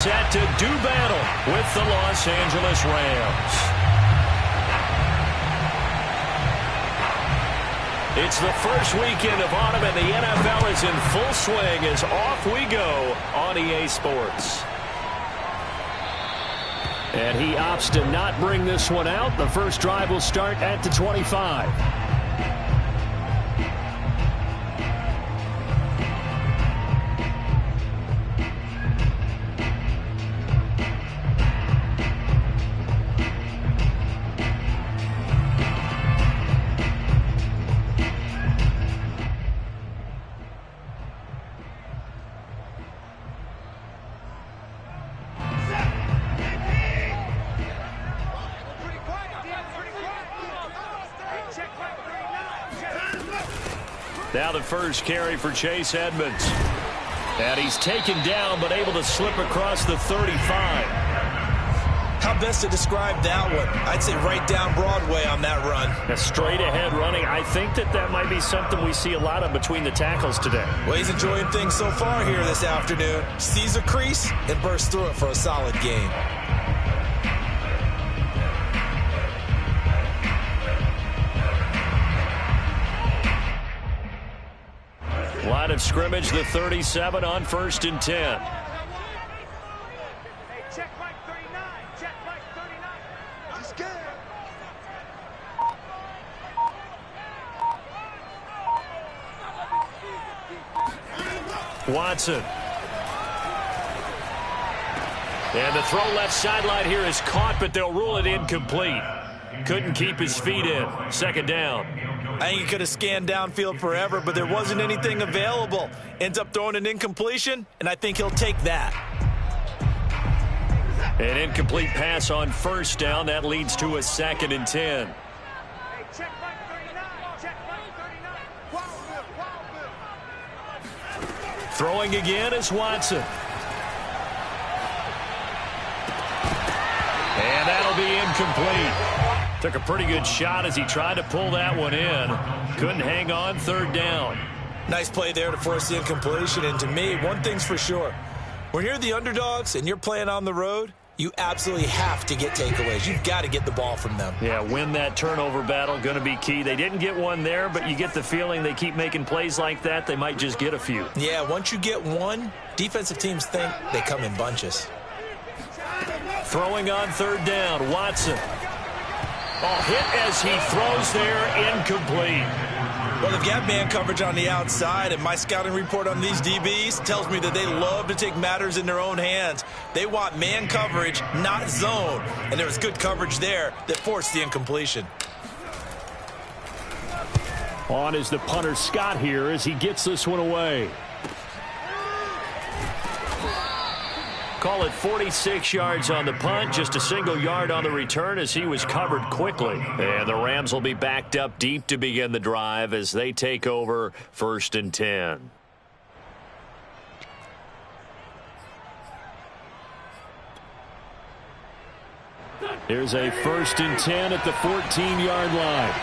Set to do battle with the Los Angeles Rams. It's the first weekend of autumn and the NFL is in full swing as off we go on EA Sports. And he opts to not bring this one out. The first drive will start at the 25. Now the first carry for Chase Edmonds. And he's taken down but able to slip across the 35. How best to describe that one? I'd say right down Broadway on that run. A straight ahead running. I think that might be something we see a lot of between the tackles today. Well, he's enjoying things so far here this afternoon. Sees a crease and bursts through it for a solid gain. Line of scrimmage, the 37 on 1st and 10. Hey, check Mike 39. Check Mike 39. He's scared. Watson. And the throw left sideline here is caught, but they'll rule it incomplete. Couldn't keep his feet in. Second down. I think he could have scanned downfield forever, but there wasn't anything available. Ends up throwing an incompletion, and I think he'll take that. An incomplete pass on 1st down. That leads to a 2nd and 10. Hey, check Mike 39. Check Mike 39. Throwing again is Watson. And that'll be incomplete. Took a pretty good shot as he tried to pull that one in. Couldn't hang on. 3rd down. Nice play there to force the incompletion. And to me, one thing's for sure. When you're the underdogs and you're playing on the road, you absolutely have to get takeaways. You've got to get the ball from them. Yeah, win that turnover battle. Going to be key. They didn't get one there, but you get the feeling they keep making plays like that. They might just get a few. Yeah, once you get one, defensive teams think they come in bunches. Throwing on 3rd down, Watson. Oh, hit as he throws there, incomplete. Well, they've got man coverage on the outside, and my scouting report on these DBs tells me that they love to take matters in their own hands. They want man coverage, not zone. And there was good coverage there that forced the incompletion. On is the punter Scott here as he gets this one away. Call it 46 yards on the punt, just a single yard on the return as he was covered quickly. And the Rams will be backed up deep to begin the drive as they take over 1st and 10. Here's a 1st and 10 at the 14-yard line.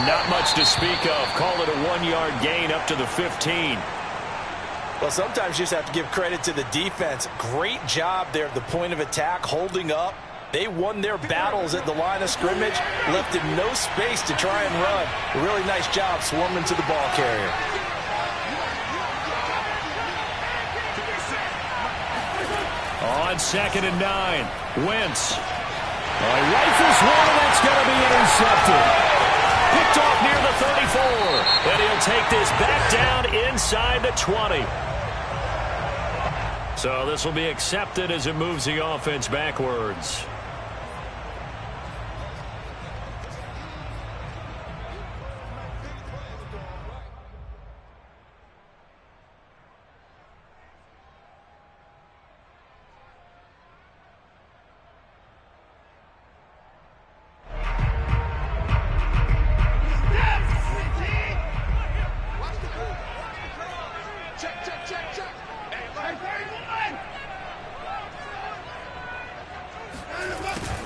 Not much to speak of. Call it a 1-yard gain up to the 15. Well, sometimes you just have to give credit to the defense. Great job there at the point of attack, holding up. They won their battles at the line of scrimmage, left him no space to try and run. A really nice job swarming to the ball carrier. On 2nd and 9, Wentz. Rifles one, and that's going to be intercepted. Picked off near the 34. And he'll take this back down inside the 20. So this will be accepted as it moves the offense backwards.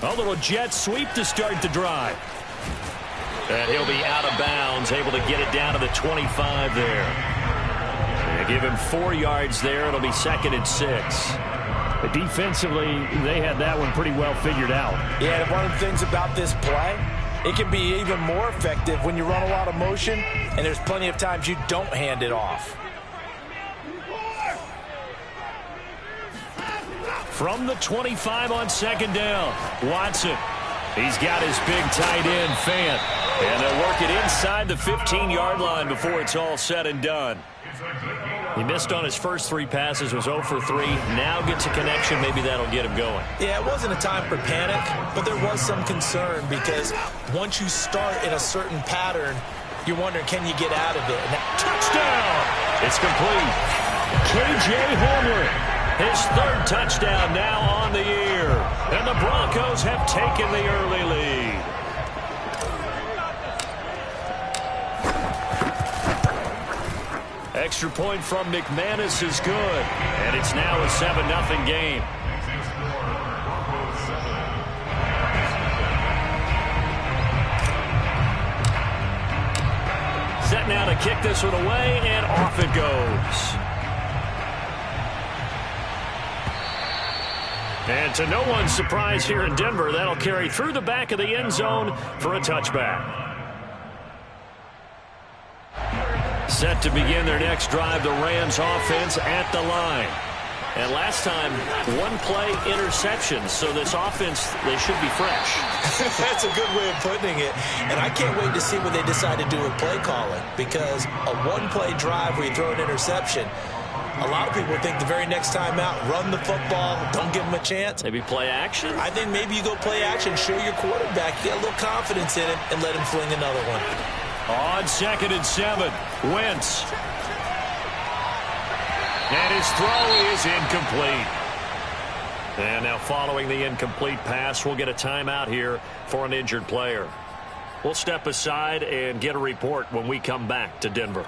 A little jet sweep to start the drive. And he'll be out of bounds, able to get it down to the 25 there. They give him 4 yards there. It'll be 2nd and 6. Defensively, they had that one pretty well figured out. Yeah, and one of the things about this play, it can be even more effective when you run a lot of motion, and there's plenty of times you don't hand it off. From the 25 on 2nd down, Watson. He's got his big tight end, Fant. And they'll work it inside the 15-yard line before it's all said and done. He missed on his first 3 passes, was 0 for 3. Now gets a connection. Maybe that'll get him going. Yeah, it wasn't a time for panic, but there was some concern because once you start in a certain pattern, you're wondering, can you get out of it? And touchdown! It's complete. K.J. Hamler. His 3rd touchdown now on the year. And the Broncos have taken the early lead. Extra point from McManus is good. And it's now a 7-0 game. Set now to kick this one away, and off it goes. And to no one's surprise here in Denver, that'll carry through the back of the end zone for a touchback. Set to begin their next drive, the Rams offense at the line. And last time, 1-play interception, so this offense, they should be fresh. That's a good way of putting it. And I can't wait to see what they decide to do with play calling, because a 1-play drive where you throw an interception, a lot of people think the very next time out, run the football, don't give them a chance. Maybe play action? I think maybe you go play action, show your quarterback, get a little confidence in it, and let him fling another one. On 2nd and 7, Wentz. And his throw is incomplete. And now following the incomplete pass, we'll get a timeout here for an injured player. We'll step aside and get a report when we come back to Denver.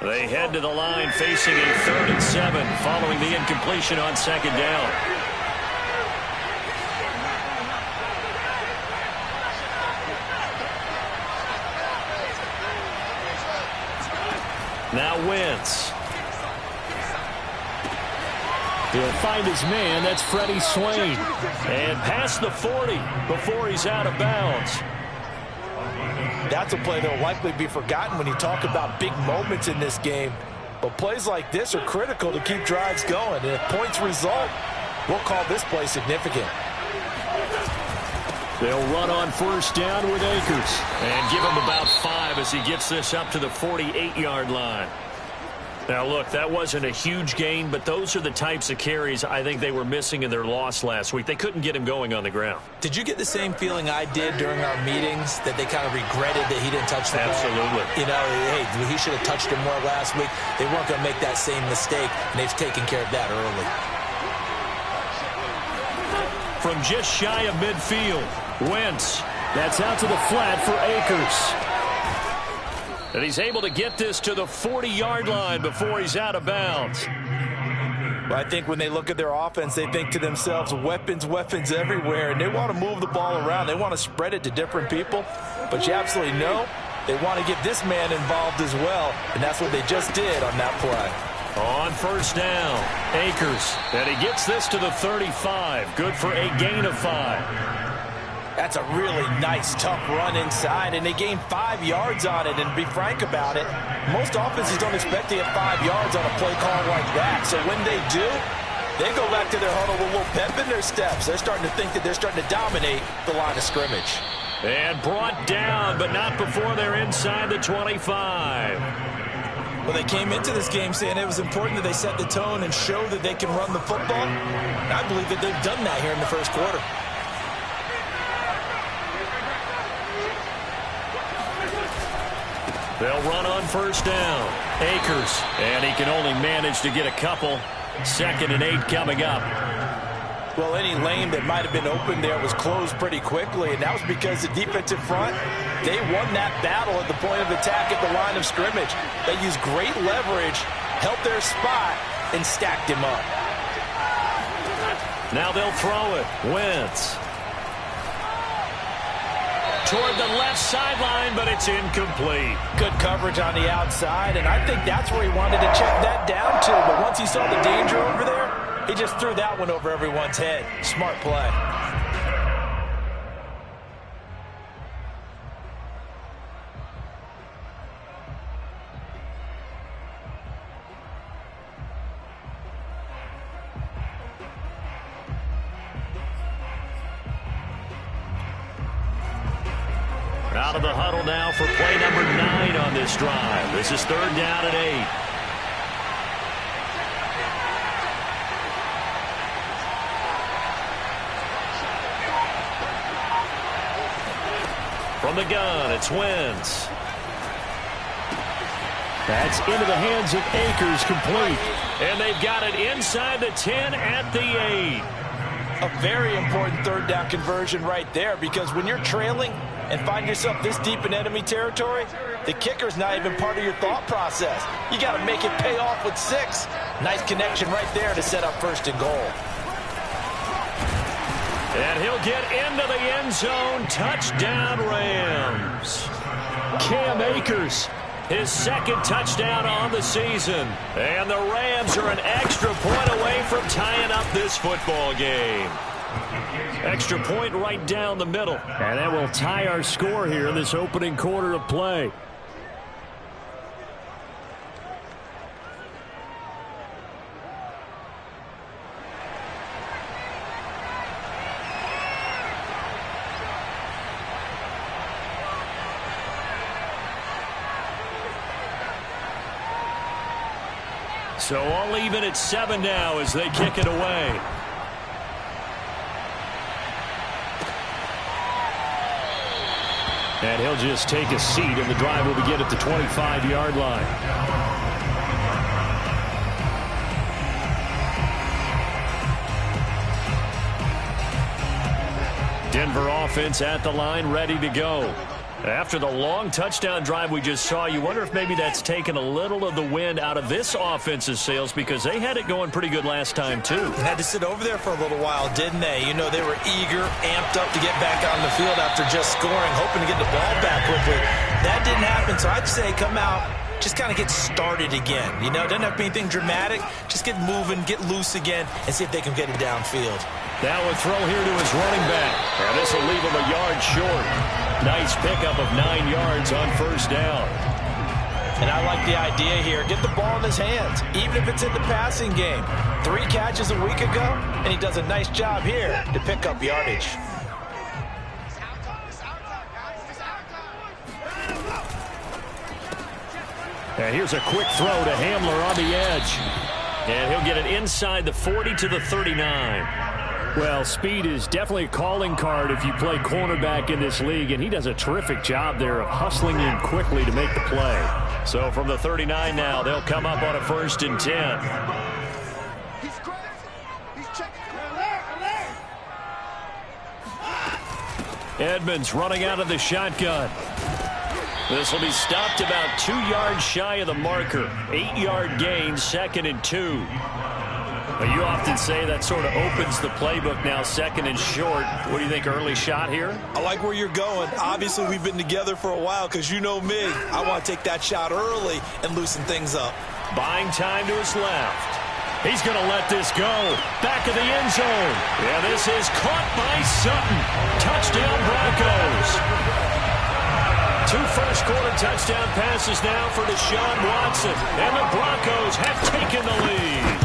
They head to the line facing a 3rd and 7 following the incompletion on 2nd down. Now Wentz. He'll find his man. That's Freddie Swain. And past the 40 before he's out of bounds. That's a play that will likely be forgotten when you talk about big moments in this game. But plays like this are critical to keep drives going. And if points result, we'll call this play significant. They'll run on 1st down with Akers. And give him about 5 as he gets this up to the 48-yard line. Now, look, that wasn't a huge gain, but those are the types of carries I think they were missing in their loss last week. They couldn't get him going on the ground. Did you get the same feeling I did during our meetings, that they kind of regretted that he didn't touch the ball? Absolutely. You know, hey, he should have touched him more last week. They weren't going to make that same mistake, and they've taken care of that early. From just shy of midfield, Wentz. That's out to the flat for Akers. And he's able to get this to the 40-yard line before he's out of bounds. Well, I think when they look at their offense, they think to themselves, weapons, weapons everywhere, and they want to move the ball around. They want to spread it to different people, but you absolutely know they want to get this man involved as well, and that's what they just did on that play. On 1st down, Akers, and he gets this to the 35. Good for a gain of 5. That's a really nice, tough run inside, and they gained 5 yards on it. And to be frank about it, most offenses don't expect to get 5 yards on a play call like that. So when they do, they go back to their huddle with a little pep in their steps. They're starting to think that they're starting to dominate the line of scrimmage. And brought down, but not before they're inside the 25. Well, they came into this game saying it was important that they set the tone and show that they can run the football. And I believe that they've done that here in the first quarter. They'll run on 1st down. Akers, and he can only manage to get a couple. 2nd and 8 coming up. Well, any lane that might have been open there was closed pretty quickly, and that was because the defensive front, they won that battle at the point of attack at the line of scrimmage. They used great leverage, held their spot, and stacked him up. Now they'll throw it. Wentz. Toward the left sideline, but it's incomplete. Good coverage on the outside, and I think that's where he wanted to check that down to. But once he saw the danger over there, he just threw that one over everyone's head. Smart play. Out of the huddle now for play number 9 on this drive. This is 3rd down and 8. From the gun, it's Wentz. That's into the hands of Akers, complete. And they've got it inside the 10 at the 8. A very important 3rd down conversion right there, because when you're trailing and find yourself this deep in enemy territory, the kicker's not even part of your thought process. You got to make it pay off with 6. Nice connection right there to set up 1st and goal. And he'll get into the end zone. Touchdown, Rams. Cam Akers, his 2nd touchdown on the season. And the Rams are an extra point away from tying up this football game. Extra point right down the middle. And that will tie our score here in this opening quarter of play. So all even at 7 now as they kick it away. And he'll just take a seat, and the drive will begin at the 25-yard line. Denver offense at the line, ready to go. After the long touchdown drive we just saw, you wonder if maybe that's taken a little of the wind out of this offense's sails, because they had it going pretty good last time, too. Had to sit over there for a little while, didn't they? You know, they were eager, amped up to get back on the field after just scoring, hoping to get the ball back quickly. That didn't happen, so I'd say come out, just kind of get started again. You know, doesn't have to be anything dramatic. Just get moving, get loose again, and see if they can get it downfield. That would throw here to his running back. And this will leave him a yard short. Nice pickup of 9 yards on 1st down. And I like the idea here. Get the ball in his hands, even if it's in the passing game. 3 catches a week ago, and he does a nice job here to pick up yardage. And here's a quick throw to Hamler on the edge. And he'll get it inside the 40 to the 39. Well, speed is definitely a calling card if you play cornerback in this league, and he does a terrific job there of hustling in quickly to make the play. So from the 39 now, they'll come up on a 1st and 10. Edmonds running out of the shotgun. This will be stopped about 2 yards shy of the marker. 8-yard gain, 2nd and 2. But you often say that sort of opens the playbook now, 2nd and short. What do you think, early shot here? I like where you're going. Obviously, we've been together for a while, because you know me. I want to take that shot early and loosen things up. Buying time to his left. He's going to let this go. Back of the end zone. Yeah, this is caught by Sutton. Touchdown, Broncos. 2 first-quarter touchdown passes now for Deshaun Watson. And the Broncos have taken the lead.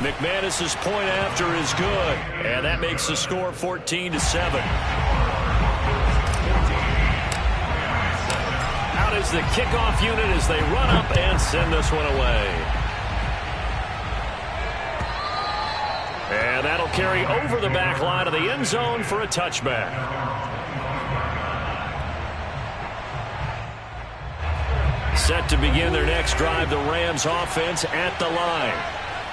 McManus's point after is good, and that makes the score 14-7. Out is the kickoff unit as they run up and send this one away. And that'll carry over the back line of the end zone for a touchback. Set to begin their next drive, the Rams offense at the line.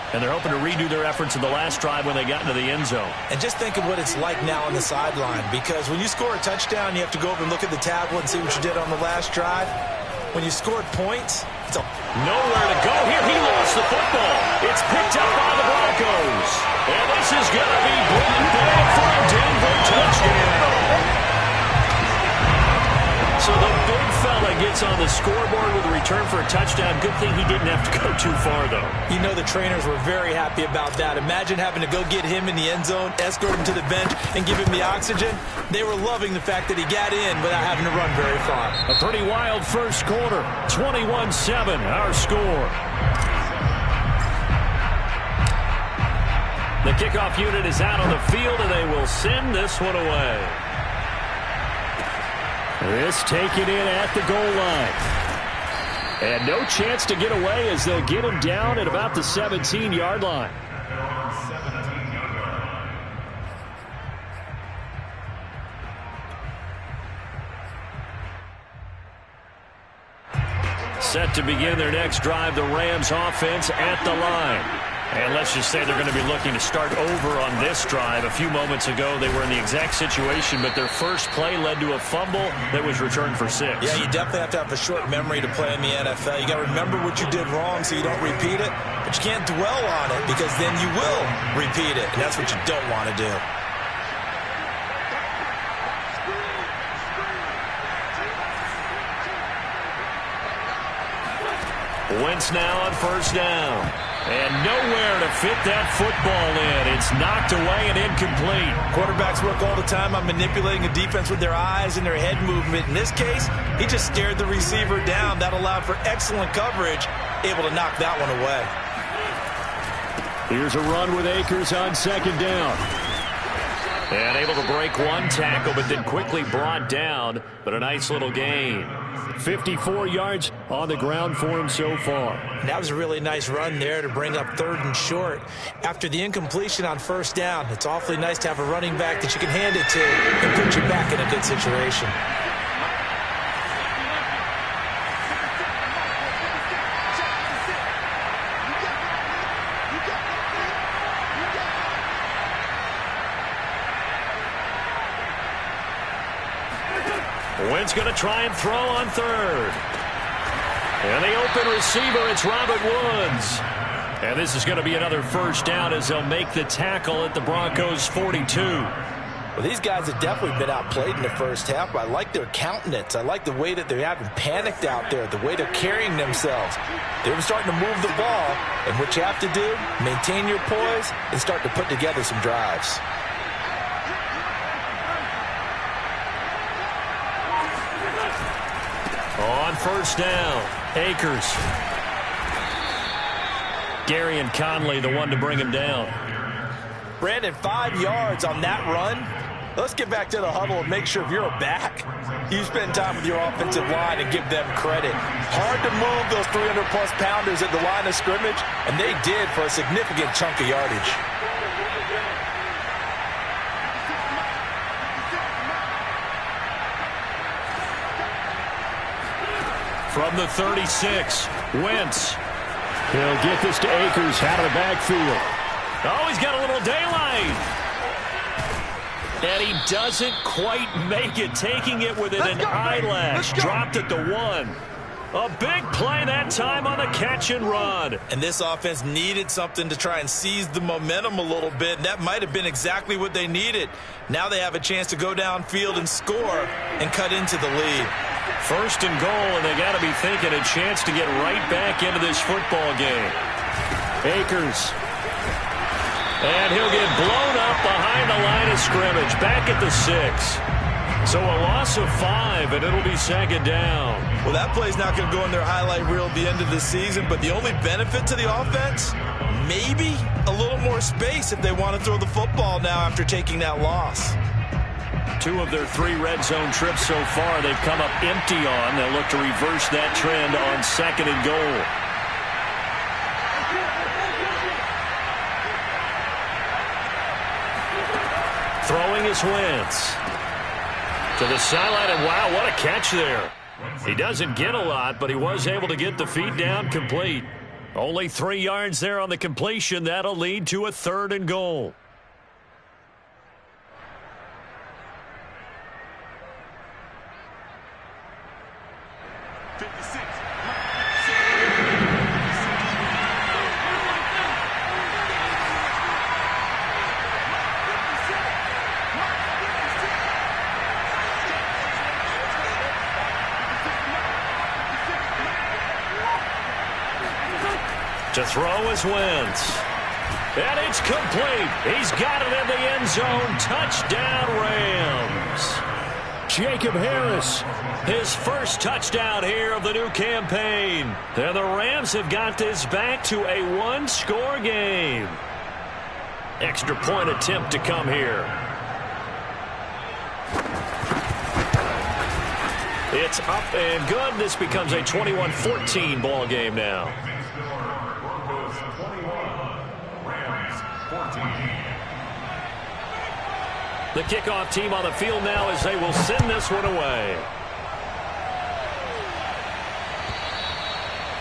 And they're hoping to redo their efforts in the last drive when they got into the end zone. And just think of what it's like now on the sideline, because when you score a touchdown, you have to go over and look at the tablet and see what you did on the last drive. When you scored points, it's nowhere to go here. He lost the football. It's picked up by the Broncos. And gets on the scoreboard with a return for a touchdown. Good thing he didn't have to go too far, though. You know the trainers were very happy about that. Imagine having to go get him in the end zone, escort him to the bench, and give him the oxygen. They were loving the fact that he got in without having to run very far. A pretty wild first quarter. 21-7, our score. The kickoff unit is out on the field, and they will send this one away. This taken in at the goal line. And no chance to get away as they'll get him down at about the 17-yard line. Set to begin their next drive, the Rams offense at the line. And let's just say they're going to be looking to start over on this drive. A few moments ago, they were in the exact situation, but their first play led to a fumble that was returned for 6. Yeah, you definitely have to have a short memory to play in the NFL. You got to remember what you did wrong so you don't repeat it, but you can't dwell on it because then you will repeat it, and that's what you don't want to do. Wentz now on first down. And nowhere to fit that football in. It's knocked away and incomplete. Quarterbacks work all the time on manipulating a defense with their eyes and their head movement. In this case, he just stared the receiver down. That allowed for excellent coverage, able to knock that one away. Here's a run with Akers on second down. And able to break one tackle, but then quickly brought down. But a nice little gain. 54 yards on the ground for him so far. That was a really nice run there to bring up third and short. After the incompletion on first down, it's awfully nice to have a running back that you can hand it to and put you back in a good situation. Wentz going to try and throw on third. And the open receiver, it's Robert Woods. And this is going to be another first down as they'll make the tackle at the Broncos 42. Well, these guys have definitely been outplayed in the first half, but I like their countenance. I like the way that they haven't panicked out there, the way they're carrying themselves. They're starting to move the ball, and what you have to do, maintain your poise and start to put together some drives. On first down, Akers. Gary and Conley, the one to bring him down. Brandon, 5 yards on that run. Let's get back to the huddle and make sure if you're a back, you spend time with your offensive line and give them credit. Hard to move those 300-plus pounders at the line of scrimmage, and they did for a significant chunk of yardage. From the 36, Wentz. He'll get this to Akers out of the backfield. Oh, he's got a little daylight. And he doesn't quite make it, taking it within an eyelash. Dropped at the 1. A big play that time on the catch and run. And this offense needed something to try and seize the momentum a little bit. And that might have been exactly what they needed. Now they have a chance to go downfield and score and cut into the lead. First and goal, and they got to be thinking a chance to get right back into this football game. Akers. And he'll get blown up behind the line of scrimmage. Back at the 6. So a loss of 5, and it'll be second down. Well, that play's not going to go in their highlight reel at the end of the season, but the only benefit to the offense, maybe a little more space if they want to throw the football now after taking that loss. 2 of their 3 red zone trips so far they've come up empty on. They'll look to reverse that trend on second and goal. Throwing is Wentz. To the sideline, and wow, what a catch there. He doesn't get a lot, but he was able to get the feet down complete. Only 3 yards there on the completion. That'll lead to a third and goal. To throw is Wentz. And it's complete. He's got it in the end zone. Touchdown, Rams. Jacob Harris, his first touchdown here of the new campaign. And the Rams have got this back to a one-score game. Extra point attempt to come here. It's up and good. This becomes a 21-14 ball game now. Broncos 21, Rams 14. The kickoff team on the field now as they will send this one away.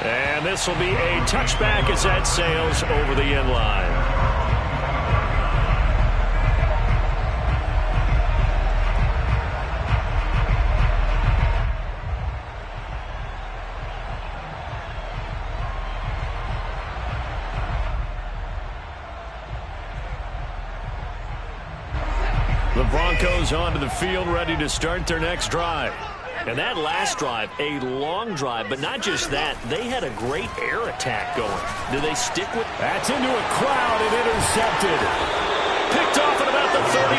And this will be a touchback as that sails over the end line. The Broncos onto the field, ready to start their next drive. And that last drive, a long drive, but not just that. They had a great air attack going. Do they stick with? That's into a crowd and intercepted. Picked off at about the 31.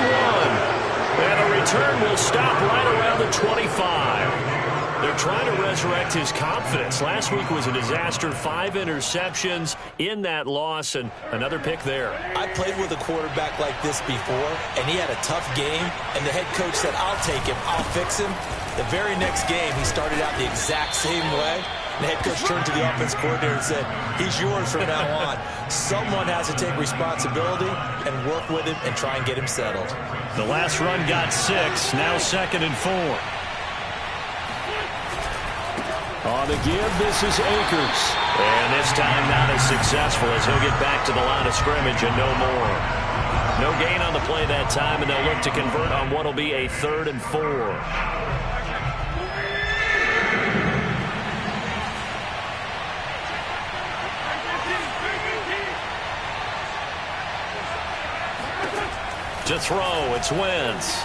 And the return will stop right around the 25. They're trying to resurrect his confidence. Last week was a disaster. 5 interceptions in that loss, and another pick there. I played with a quarterback like this before, and he had a tough game, and the head coach said, I'll take him, I'll fix him. The very next game, he started out the exact same way. The head coach turned to the offense coordinator and said, he's yours from now on. Someone has to take responsibility and work with him and try and get him settled. The last run got 6, now 2nd and 4. On the give, this is Akers. And this time not as successful as he'll get back to the line of scrimmage and no more. No gain on the play that time, and they'll look to convert on what will be a 3rd and 4. To throw, it's Wentz.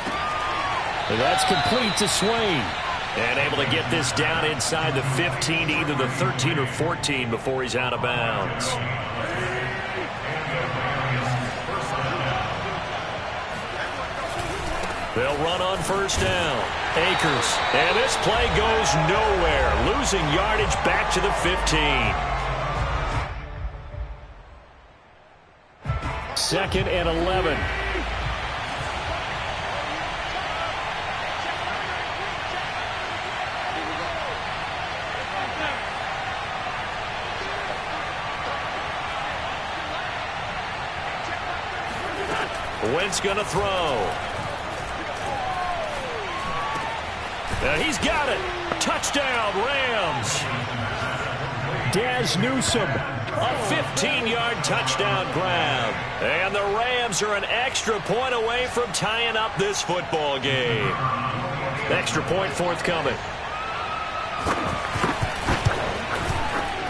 And that's complete to Swain. And able to get this down inside the 15, either the 13 or 14 before he's out of bounds. They'll run on 1st down. Akers. And this play goes nowhere. Losing yardage back to the 15. 2nd and 11. Wentz going to throw. He's got it. Touchdown, Rams. Daz Newsome. A 15-yard touchdown grab. And the Rams are an extra point away from tying up this football game. Extra point forthcoming.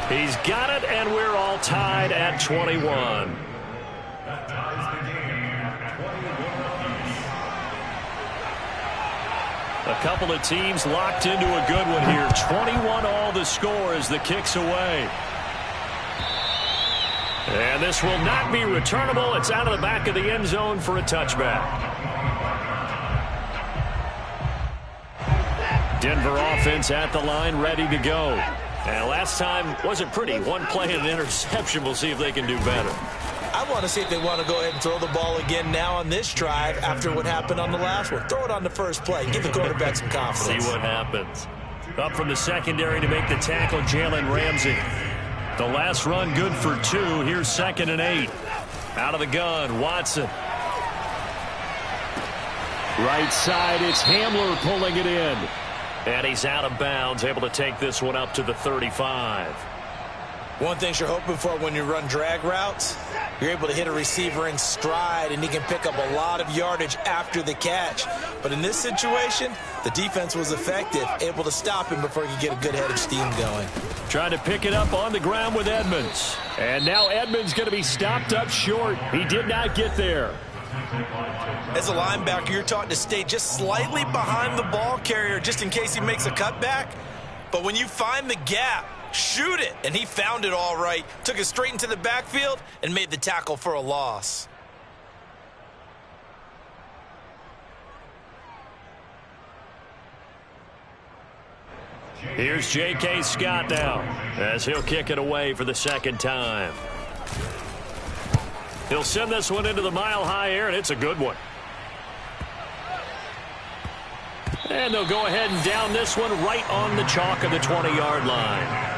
He's got it, and we're all tied at 21. That ties the game at 21 apiece. A couple of teams locked into a good one here. 21 all the score as the kick's away. And this will not be returnable. It's out of the back of the end zone for a touchback. Denver offense at the line, ready to go. And last time wasn't pretty. One play and an interception. We'll see if they can do better. I want to see if they want to go ahead and throw the ball again now on this drive after what happened on the last one. Throw it on the first play. Give the quarterback some confidence. See what happens. Up from the secondary to make the tackle, Jalen Ramsey. The last run good for 2. Here's 2nd and 8. Out of the gun, Watson. Right side, it's Hamler pulling it in. And he's out of bounds, able to take this one up to the 35. One thing you're hoping for when you run drag routes, you're able to hit a receiver in stride, and he can pick up a lot of yardage after the catch. But in this situation, the defense was effective, able to stop him before he could get a good head of steam going. Trying to pick it up on the ground with Edmonds. And now Edmonds going to be stopped up short. He did not get there. As a linebacker, you're taught to stay just slightly behind the ball carrier just in case he makes a cutback. But when you find the gap, Shoot it! And he found it all right. Took it straight into the backfield and made the tackle for a loss. Here's J.K. Scott now as he'll kick it away for the second time. He'll send this one into the mile-high air, and it's a good one. And they'll go ahead and down this one right on the chalk of the 20-yard line.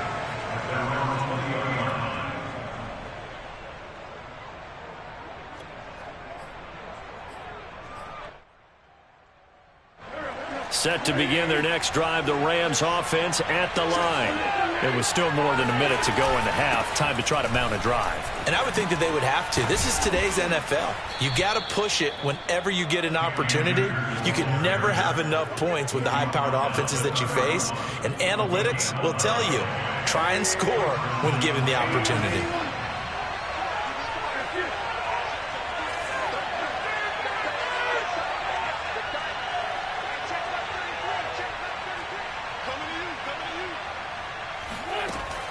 Set to begin their next drive, the Rams offense at the line. It was still more than a minute to go in the half. Time to try to mount a drive. And I would think that they would have to. This is today's NFL. You got to push it whenever you get an opportunity. You can never have enough points with the high-powered offenses that you face. And analytics will tell you, try and score when given the opportunity.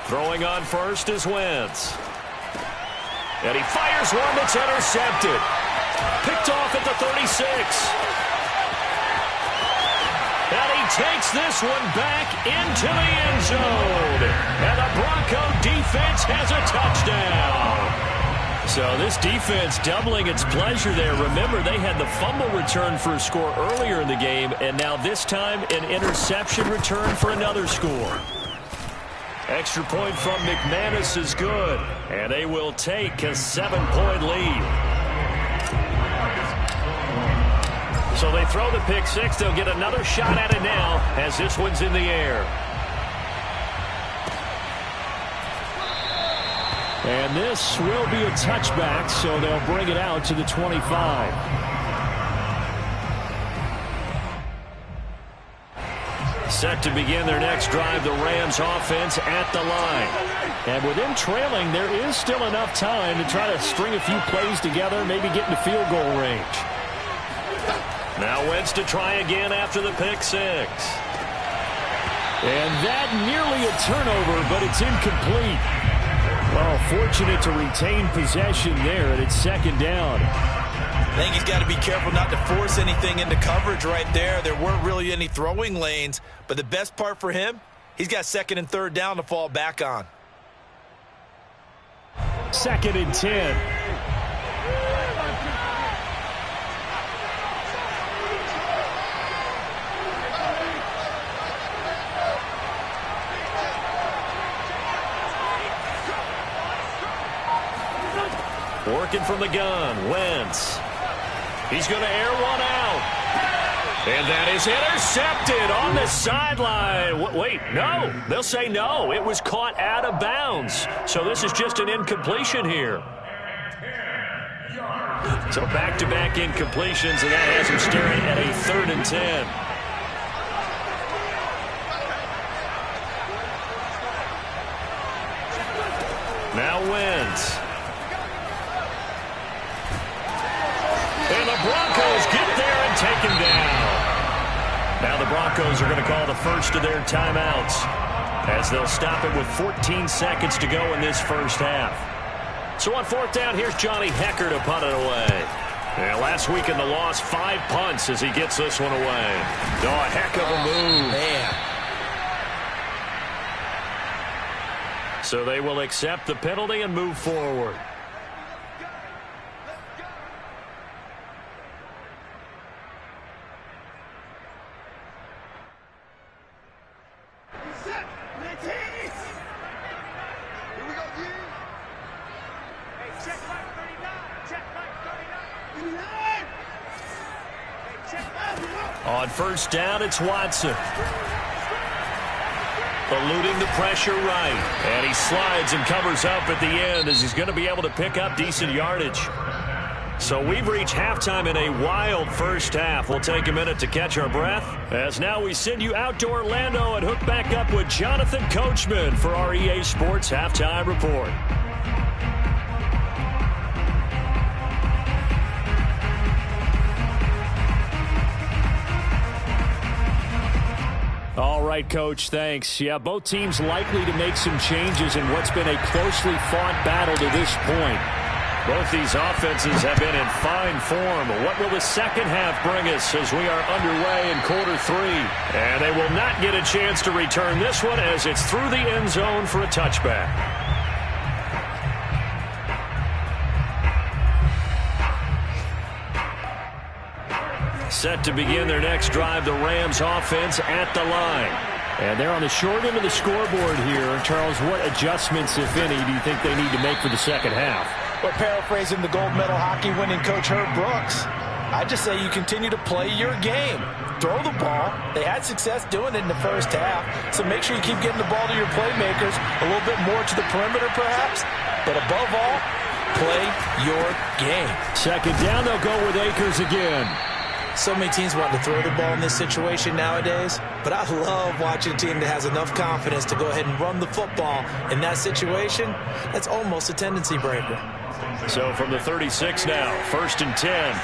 Throwing on first is Wentz. And he fires one that's intercepted. Picked off at the 36. And he takes this one back into the end zone. And the Bronco defense has a touchdown. So this defense doubling its pleasure there. Remember, they had the fumble return for a score earlier in the game. And now this time, an interception return for another score. Extra point from McManus is good, and they will take a 7-point lead. So they throw the pick six. They'll get another shot at it now as this one's in the air. And this will be a touchback, so they'll bring it out to the 25. Set to begin their next drive, the Rams offense at the line. And with them trailing, there is still enough time to try to string a few plays together, maybe get into field goal range. Now Wentz to try again after the pick six. And that nearly a turnover, but it's incomplete. Well, fortunate to retain possession there, and it's second down. I think he's got to be careful not to force anything into coverage right there. There weren't really any throwing lanes, but the best part for him, he's got second and third down to fall back on. Second and 10. Working from the gun, Wentz. He's going to air one out. And that is intercepted on the sideline. Wait, no. They'll say no. It was caught out of bounds. So this is just an incompletion here. So back-to-back incompletions, and that has him staring at a 3rd and 10. Now Wentz. And the Broncos get there and take him down. Now the Broncos are going to call the first of their timeouts as they'll stop it with 14 seconds to go in this first half. So on 4th down, here's Johnny Hecker to punt it away. Yeah, last week in the loss, 5 punts as he gets this one away. Oh, a heck of a move. Man. So they will accept the penalty and move forward. On 1st down, it's Watson. Eluding the pressure right. And he slides and covers up at the end as he's going to be able to pick up decent yardage. So we've reached halftime in a wild first half. We'll take a minute to catch our breath as now we send you out to Orlando and hook back up with Jonathan Coachman for our EA Sports Halftime Report. All right. right, Coach. Thanks. Yeah, both teams likely to make some changes in what's been a closely fought battle to this point. Both these offenses have been in fine form. What will the second half bring us as we are underway in quarter 3? And they will not get a chance to return this one as it's through the end zone for a touchback. Set to begin their next drive, the Rams offense at the line. And they're on the short end of the scoreboard here. Charles, what adjustments, if any, do you think they need to make for the second half? Well, paraphrasing the gold medal hockey winning coach Herb Brooks, I just say you continue to play your game. Throw the ball. They had success doing it in the first half, so make sure you keep getting the ball to your playmakers, a little bit more to the perimeter perhaps, but above all, play your game. Second down, they'll go with Akers again. So many teams want to throw the ball in this situation nowadays, but I love watching a team that has enough confidence to go ahead and run the football. In that situation, that's almost a tendency breaker. So from the 36 now, 1st and 10.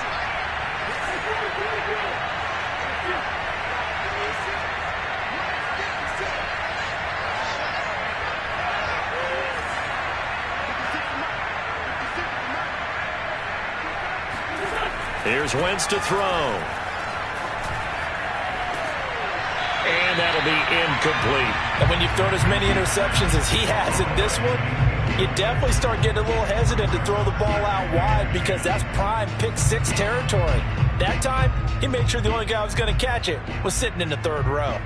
Here's Wentz to throw. And that'll be incomplete. And when you've thrown as many interceptions as he has in this one, you definitely start getting a little hesitant to throw the ball out wide because that's prime pick 6 territory. That time, he made sure the only guy who was going to catch it was sitting in the 3rd row.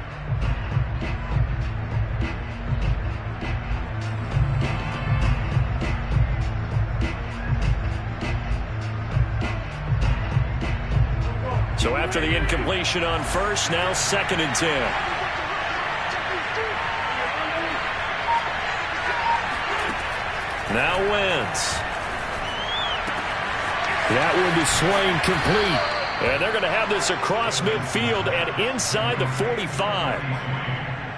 So after the incompletion on 1st, now 2nd and 10. Now Wentz. That one is swing complete. And they're going to have this across midfield and inside the 45.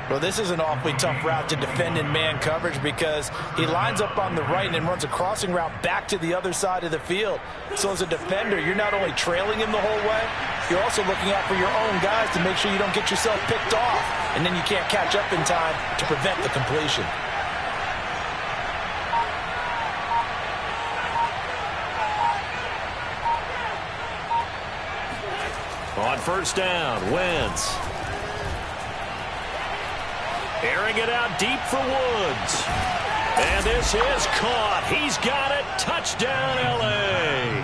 Well, this is an awfully tough route to defend in man coverage because he lines up on the right and then runs a crossing route back to the other side of the field. So as a defender, you're not only trailing him the whole way, you're also looking out for your own guys to make sure you don't get yourself picked off. And then you can't catch up in time to prevent the completion. On 1st down, Wentz. Airing it out deep for Woods. And this is caught. He's got it. Touchdown, L.A.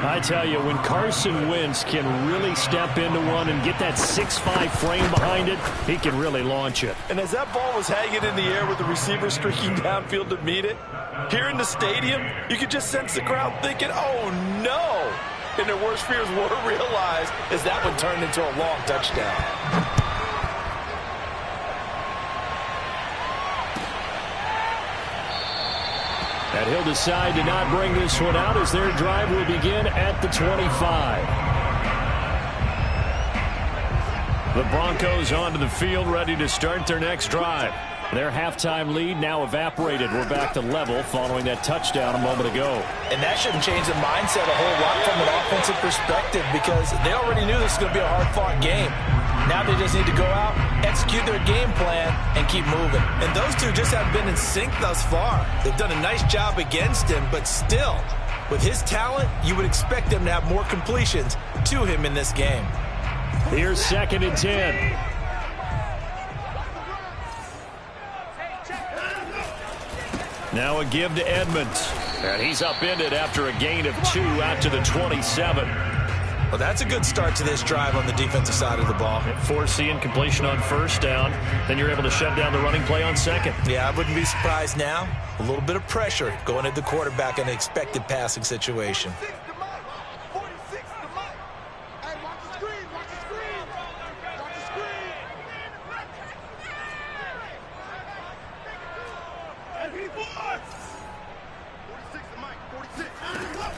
I tell you, when Carson Wentz can really step into one and get that 6'5" frame behind it, he can really launch it. And as that ball was hanging in the air with the receiver streaking downfield to meet it, here in the stadium, you could just sense the crowd thinking, oh, no. And their worst fears were realized as that one turned into a long touchdown. And he'll decide to not bring this one out as their drive will begin at the 25. The Broncos onto the field, ready to start their next drive. Their halftime lead now evaporated. We're back to level following that touchdown a moment ago. And that shouldn't change the mindset a whole lot from an offensive perspective because they already knew this was going to be a hard-fought game. Now they just need to go out, execute their game plan, and keep moving. And those two just haven't been in sync thus far. They've done a nice job against him, but still, with his talent, you would expect them to have more completions to him in this game. Here's 2nd and 10. Now a give to Edmonds. And he's upended after a gain of 2 out to the 27. Well, that's a good start to this drive on the defensive side of the ball. Force the incompletion on 1st down. Then you're able to shut down the running play on 2nd. Yeah, I wouldn't be surprised now. A little bit of pressure going at the quarterback in an expected passing situation.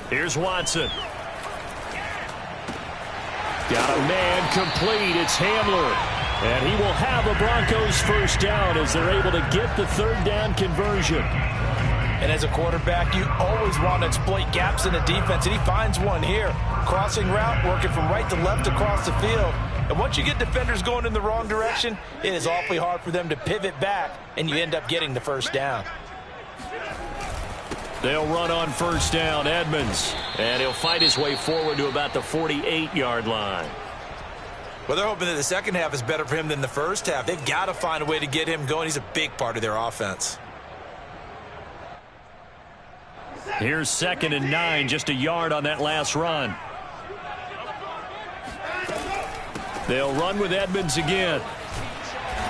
Here's Watson. Got a man complete. It's Hamler. And he will have the Broncos 1st down as they're able to get the 3rd down conversion. And as a quarterback, you always want to exploit gaps in the defense, and he finds one here. Crossing route, working from right to left across the field. And once you get defenders going in the wrong direction, it is awfully hard for them to pivot back, and you end up getting the first down. They'll run on first down, Edmonds. And he'll fight his way forward to about the 48-yard line. Well, they're hoping that the second half is better for him than the first half. They've got to find a way to get him going. He's a big part of their offense. Here's 2nd and 9, just a yard on that last run. They'll run with Edmonds again.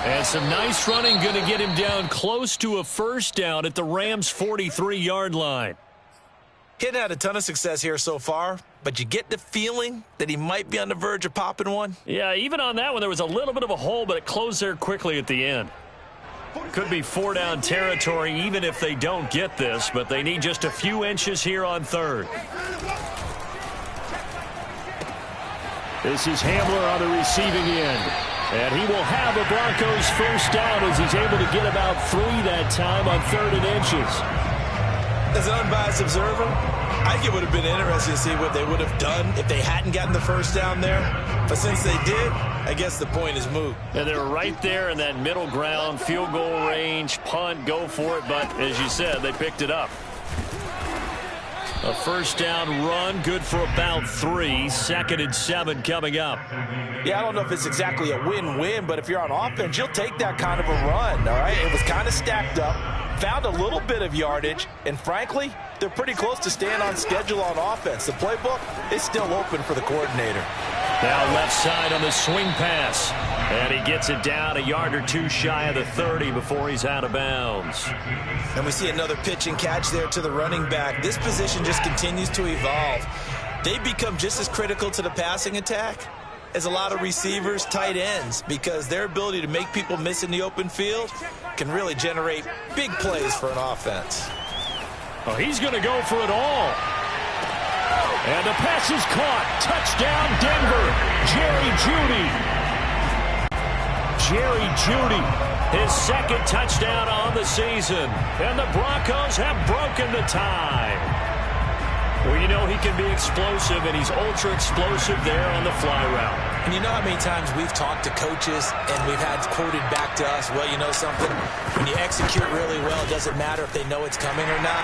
And some nice running, going to get him down close to a first down at the Rams' 43-yard line. He hadn't had a ton of success here so far, but you get the feeling that he might be on the verge of popping one. Yeah, even on that one, there was a little bit of a hole, but it closed there quickly at the end. Could be 4-down territory even if they don't get this, but they need just a few inches here on 3rd. This is Hamler on the receiving end. And he will have a Broncos first down as he's able to get about 3 that time on 3rd and inches. As an unbiased observer, I think it would have been interesting to see what they would have done if they hadn't gotten the first down there. But since they did, I guess the point is moot. And they were right there in that middle ground, field goal range, punt, go for it. But as you said, they picked it up. A first down run, good for about 3. 2nd and 7 coming up. Yeah, I don't know if it's exactly a win-win, but if you're on offense, you'll take that kind of a run, all right? It was kind of stacked up, found a little bit of yardage, and frankly, they're pretty close to staying on schedule on offense. The playbook is still open for the coordinator. Now left side on the swing pass. And he gets it down a yard or 2 shy of the 30 before he's out of bounds. And we see another pitch and catch there to the running back. This position just continues to evolve. They become just as critical to the passing attack as a lot of receivers, tight ends, because their ability to make people miss in the open field can really generate big plays for an offense. Oh, he's going to go for it all. And the pass is caught. Touchdown, Denver. Jerry Jeudy, his 2nd touchdown on the season. And the Broncos have broken the tie. Well, you know he can be explosive, and he's ultra-explosive there on the fly route. And you know how many times we've talked to coaches and we've had quoted back to us, well, you know something? When you execute really well, it doesn't matter if they know it's coming or not.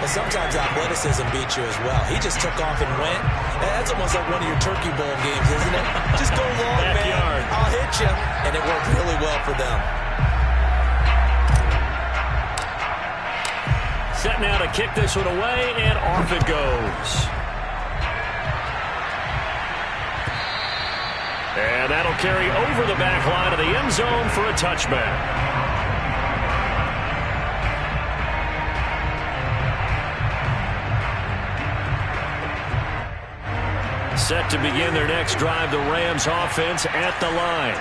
But sometimes athleticism beats you as well. He just took off and went. That's almost like one of your Turkey Bowl games, isn't it? Just go long, Backyard. man. I'll hit you. And it worked really well for them. Set now to kick this one away, and off it goes. And that'll carry over the back line of the end zone for a touchback. Set to begin their next drive, the Rams offense at the line.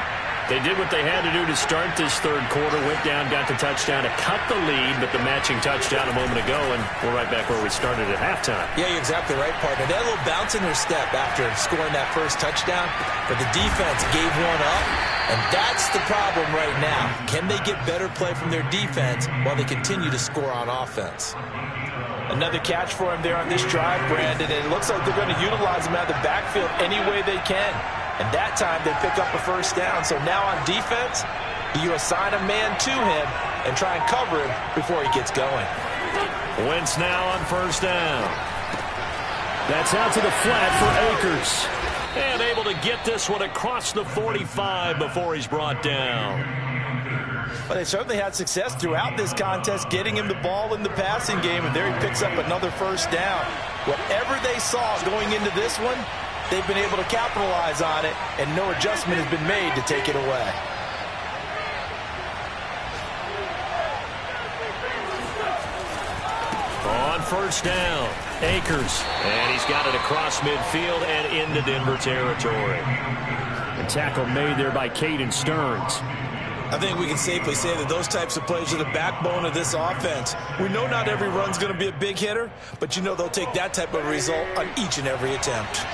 They did what they had to do to start this 3rd quarter, went down, got the touchdown to cut the lead, but the matching touchdown a moment ago, and we're right back where we started at halftime. Yeah, you're exactly right, partner. They had a little bounce in their step after scoring that first touchdown, but the defense gave one up, and that's the problem right now. Can they get better play from their defense while they continue to score on offense? Another catch for him there on this drive, Brandon, and it looks like they're going to utilize him out of the backfield any way they can. And that time they pick up a first down. So now on defense, you assign a man to him and try and cover him before he gets going. Wentz now on first down. That's out to the flat for Akers. And able to get this one across the 45 before he's brought down. Well, they certainly had success throughout this contest getting him the ball in the passing game, and there he picks up another first down. Whatever they saw going into this one, they've been able to capitalize on it, and no adjustment has been made to take it away. On first down, Akers. And he's got it across midfield and into Denver territory. A tackle made there by Caden Stearns. I think we can safely say that those types of plays are the backbone of this offense. We know not every run's going to be a big hitter, but you know they'll take that type of result on each and every attempt.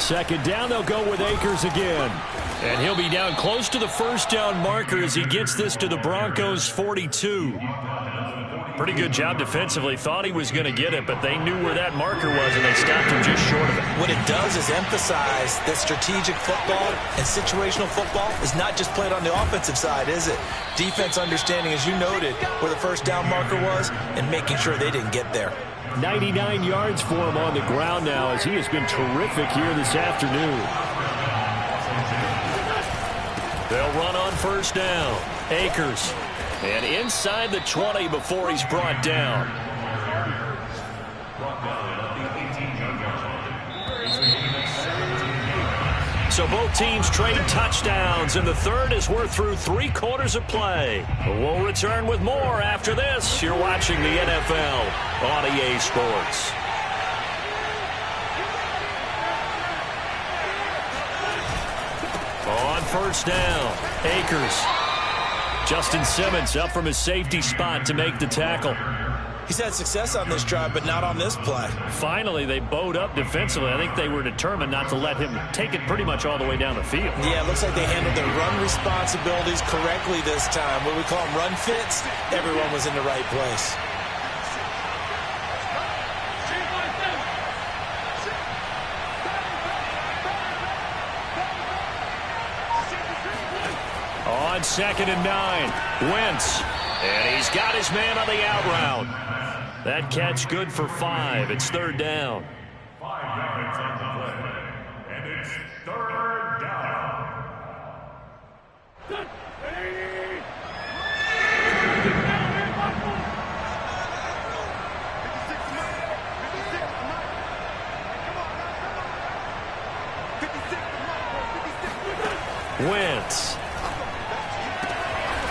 Second down, they'll go with Akers again. And he'll be down close to the first down marker as he gets this to the Broncos 42. Pretty good job defensively. Thought he was going to get it, but they knew where that marker was, and they stopped him just short of it. What it does is emphasize that strategic football and situational football is not just played on the offensive side, is it? Defense understanding, as you noted, where the first down marker was and making sure they didn't get there. 99 yards for him on the ground now as he has been terrific here this afternoon. They'll run on first down. Akers. And inside the 20 before he's brought down. So both teams trade touchdowns, and the third as we're through 3 quarters of play. We'll return with more after this. You're watching the NFL on EA Sports. On first down, Akers. Justin Simmons up from his safety spot to make the tackle. He's had success on this drive, but not on this play. Finally, they bowed up defensively. I think they were determined not to let him take it pretty much all the way down the field. Yeah, it looks like they handled their run responsibilities correctly this time. What we call them run fits, everyone was in the right place. On 2nd and 9, Wentz. And he's got his man on the out route. That catch good for 5. It's 3rd down. 5 yards on the play. And it's 3rd down. Wentz.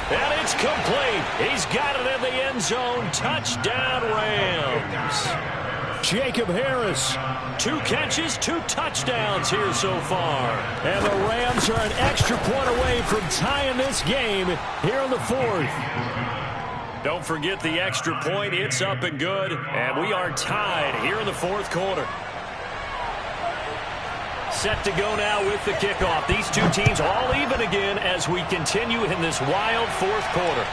And it's complete. He's got it in the end zone. Touchdown, Rams. Jacob Harris. 2 catches, 2 touchdowns here so far. And the Rams are an extra point away from tying this game here in the 4th. Don't forget the extra point. It's up and good. And we are tied here in the 4th quarter. Set to go now with the kickoff. These two teams all even again as we continue in this wild 4th quarter.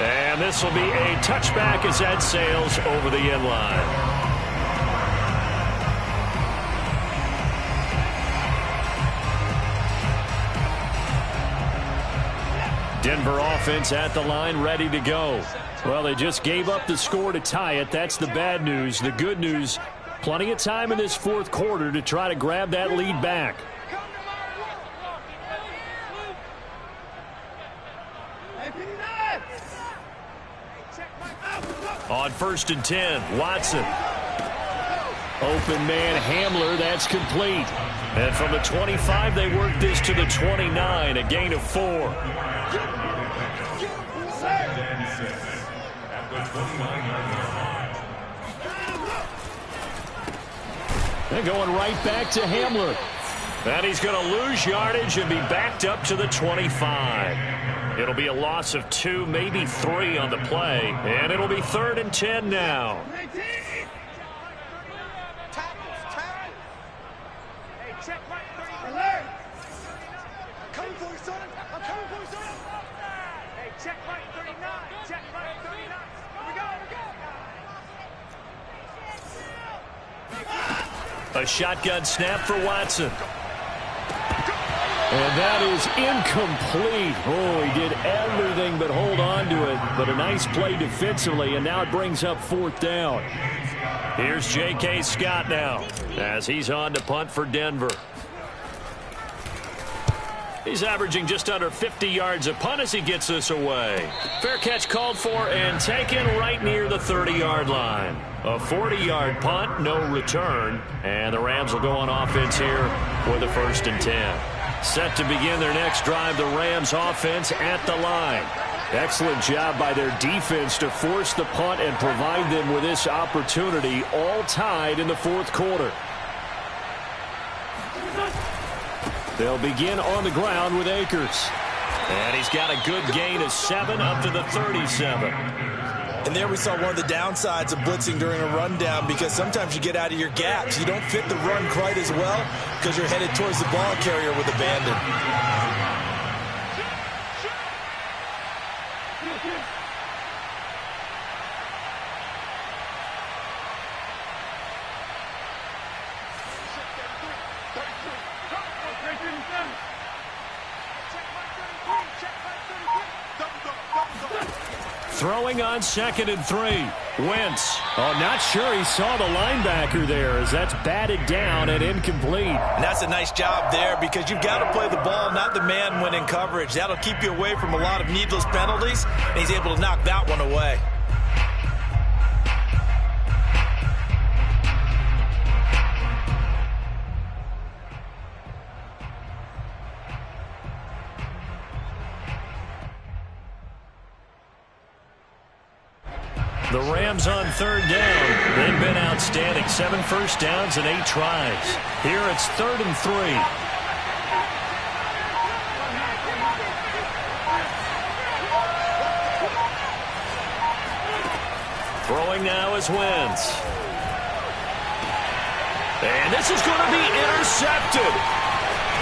And this will be a touchback as that sails over the end line. Denver offense at the line, ready to go. Well, they just gave up the score to tie it. That's the bad news. The good news, plenty of time in this 4th quarter to try to grab that lead back. On 1st and 10, Watson. Open man Hamler, that's complete. And from the 25, they work this to the 29, a gain of 4. They're going right back to Hamler. And he's going to lose yardage and be backed up to the 25. It'll be a loss of 2, maybe 3 on the play. And it'll be 3rd and 10 now. A shotgun snap for Watson. And that is incomplete. Oh, he did everything but hold on to it. But a nice play defensively, and now it brings up 4th down. Here's J.K. Scott now as he's on to punt for Denver. He's averaging just under 50 yards a punt as he gets this away. Fair catch called for and taken right near the 30-yard line. A 40-yard punt, no return. And the Rams will go on offense here with a 1st and 10. Set to begin their next drive, the Rams offense at the line. Excellent job by their defense to force the punt and provide them with this opportunity, all tied in the 4th quarter. They'll begin on the ground with Akers. And he's got a good gain of 7 up to the 37. And there we saw one of the downsides of blitzing during a rundown, because sometimes you get out of your gaps. You don't fit the run quite as well because you're headed towards the ball carrier with abandon. Throwing on 2nd and 3. Wentz. Oh, not sure he saw the linebacker there, as that's batted down and incomplete. And that's a nice job there, because you've got to play the ball, not the man when in coverage. That'll keep you away from a lot of needless penalties, and he's able to knock that one away. The Rams on 3rd down. They've been outstanding. 7 first downs and 8 tries. Here it's 3rd and 3. Throwing now is Wentz. And this is going to be intercepted.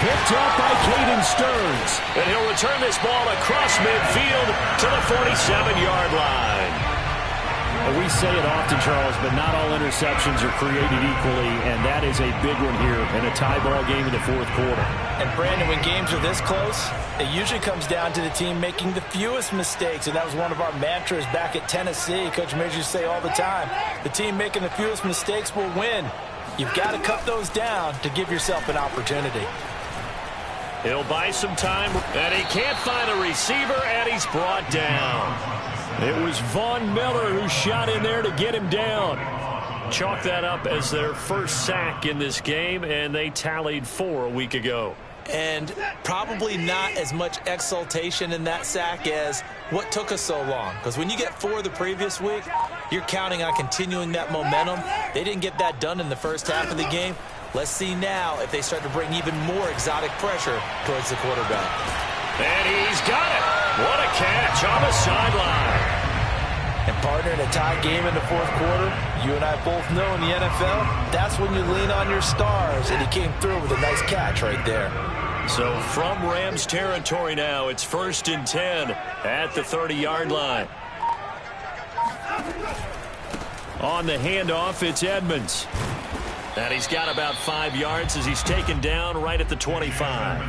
Picked up by Caden Stearns. And he'll return this ball across midfield to the 47-yard line. We say it often, Charles, but not all interceptions are created equally, and that is a big one here in a tie ball game in the 4th quarter. And, Brandon, when games are this close, it usually comes down to the team making the fewest mistakes, and that was one of our mantras back at Tennessee. Coach Mears used to say all the time, the team making the fewest mistakes will win. You've got to cut those down to give yourself an opportunity. He'll buy some time, and he can't find a receiver, and he's brought down. It was Von Miller who shot in there to get him down. Chalk that up as their first sack in this game, and they tallied 4 a week ago. And probably not as much exultation in that sack as what took us so long. Because when you get 4 the previous week, you're counting on continuing that momentum. They didn't get that done in the first half of the game. Let's see now if they start to bring even more exotic pressure towards the quarterback. And he's got it. What a catch on the sideline. And, partner, in a tie game in the 4th quarter, you and I both know in the NFL, that's when you lean on your stars, and he came through with a nice catch right there. So from Rams territory now, it's 1st and 10 at the 30-yard line. On the handoff, it's Edmonds. And he's got about 5 yards as he's taken down right at the 25.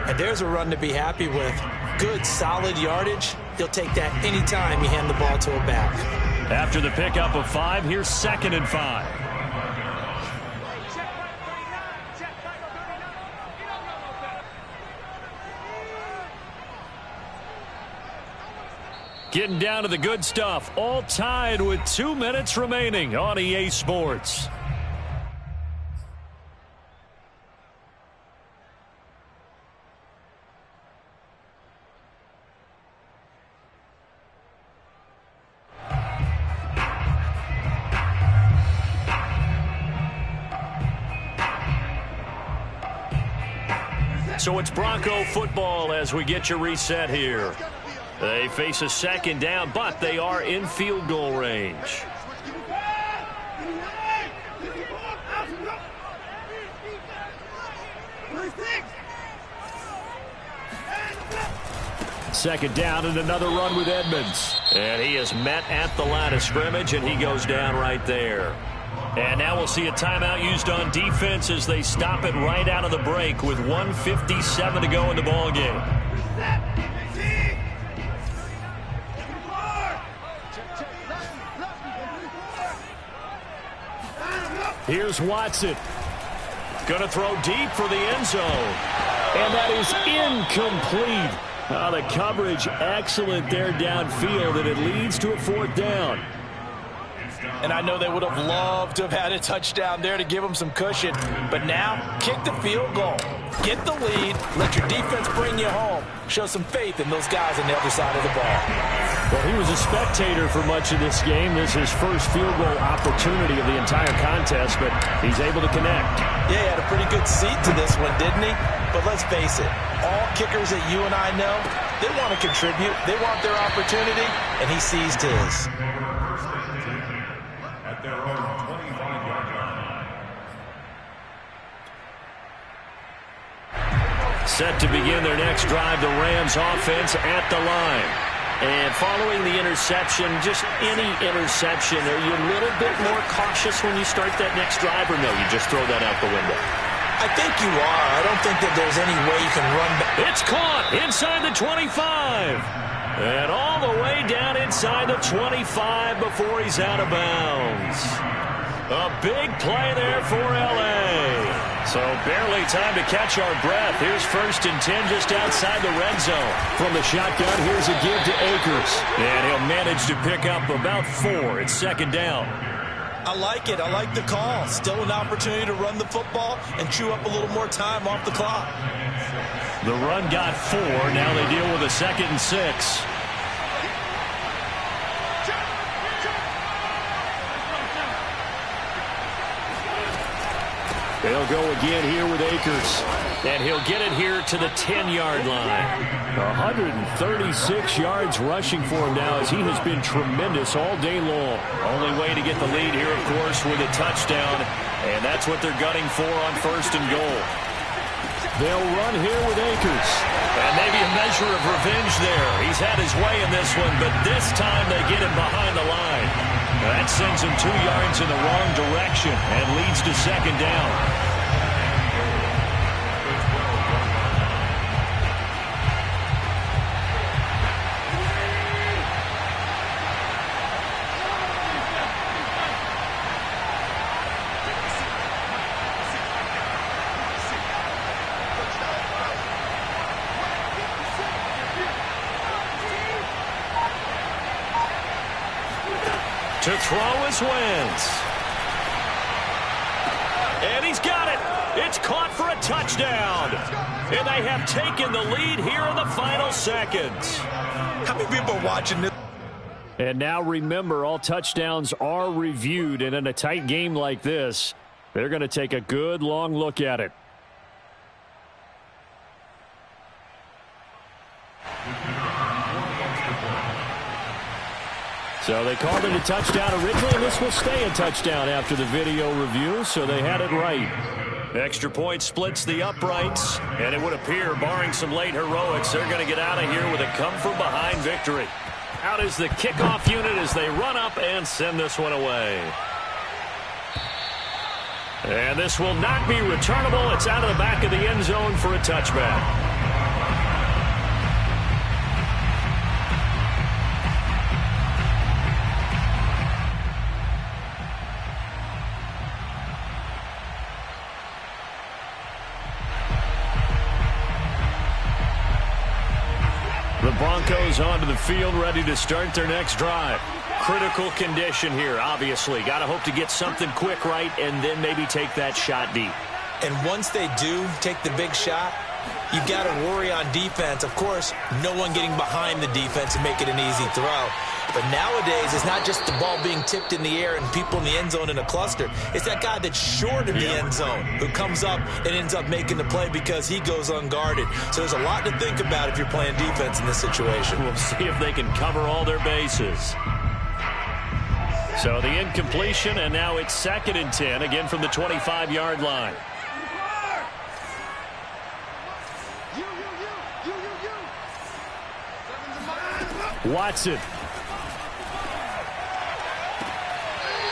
And there's a run to be happy with. Good, solid yardage. He'll take that anytime you hand the ball to a back. After the pickup of 5, here's 2nd and 5. Getting down to the good stuff. All tied with 2 minutes remaining on EA Sports. So it's Bronco football as we get you reset here. They face a 2nd down, but they are in field goal range. Second down and another run with Edmonds. And he is met at the line of scrimmage, and he goes down right there. And now we'll see a timeout used on defense as they stop it right out of the break with 1:57 to go in the ball game. Here's Watson. Going to throw deep for the end zone. And that is incomplete. The coverage excellent there downfield, and it leads to a 4th down. And I know they would have loved to have had a touchdown there to give them some cushion. But now, kick the field goal. Get the lead, let your defense bring you home. Show some faith in those guys on the other side of the ball. Well, he was a spectator for much of this game. This is his first field goal opportunity of the entire contest, but he's able to connect. Yeah, he had a pretty good seat to this one, didn't he? But let's face it, all kickers that you and I know, they want to contribute. They want their opportunity, and he seized his. At their own 25-yard line. Set to begin their next drive, the Rams offense at the line. And following the interception, just any interception, are you a little bit more cautious when you start that next drive, or no, you just throw that out the window? I think you are. I don't think that there's any way you can run back. It's caught inside the 25. And all the way down inside the 25 before he's out of bounds. A big play there for L.A. So barely time to catch our breath. Here's 1st and 10 just outside the red zone. From the shotgun, here's a give to Akers. And he'll manage to pick up about 4. It's 2nd down. I like it. I like the call. Still an opportunity to run the football and chew up a little more time off the clock. The run got 4. Now they deal with a 2nd and 6. They'll go again here with Akers. And he'll get it here to the 10-yard line. 136 yards rushing for him now as he has been tremendous all day long. Only way to get the lead here, of course, with a touchdown. And that's what they're gunning for on 1st and goal. They'll run here with Akers. And maybe a measure of revenge there. He's had his way in this one, but this time they get him behind the line. That sends him 2 yards in the wrong direction and leads to 2nd down. To throw is Wentz. And he's got it. It's caught for a touchdown. And they have taken the lead here in the final seconds. How many people are watching this? And now remember, all touchdowns are reviewed. And in a tight game like this, they're going to take a good long look at it. So they called it a touchdown originally, and this will stay a touchdown after the video review, so they had it right. Extra point splits the uprights, and it would appear, barring some late heroics, they're going to get out of here with a come-from-behind victory. Out is the kickoff unit as they run up and send this one away. And this will not be returnable. It's out of the back of the end zone for a touchback. The Broncos onto the field, ready to start their next drive. Critical condition here, obviously. Got to hope to get something quick right and then maybe take that shot deep. And once they do take the big shot, you've got to worry on defense. Of course, no one getting behind the defense and make it an easy throw. But nowadays, it's not just the ball being tipped in the air and people in the end zone in a cluster. It's that guy that's short in the end zone who comes up and ends up making the play because he goes unguarded. So there's a lot to think about if you're playing defense in this situation. We'll see if they can cover all their bases. So the incompletion, and now it's 2nd and 10, again from the 25-yard line. Watson.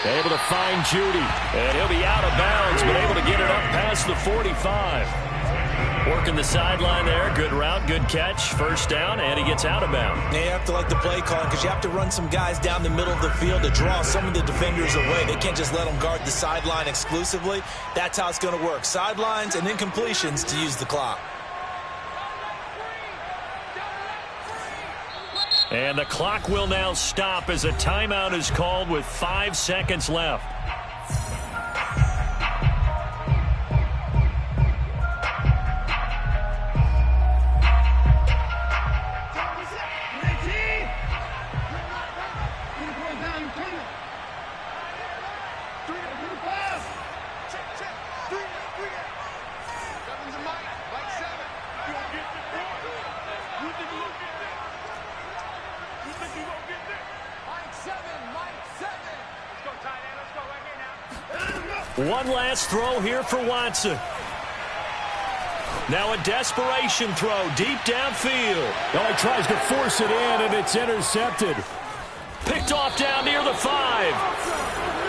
Able to find Judy. And he'll be out of bounds, but able to get it up past the 45. Working the sideline there. Good route, good catch. 1st down, and he gets out of bounds. Now you have to like the play calling because you have to run some guys down the middle of the field to draw some of the defenders away. They can't just let them guard the sideline exclusively. That's how it's going to work. Sidelines and incompletions to use the clock. And the clock will now stop as a timeout is called with 5 seconds left. One last throw here for Watson. Now a desperation throw deep downfield. Oh, he tries to force it in, and it's intercepted. Picked off down near the 5.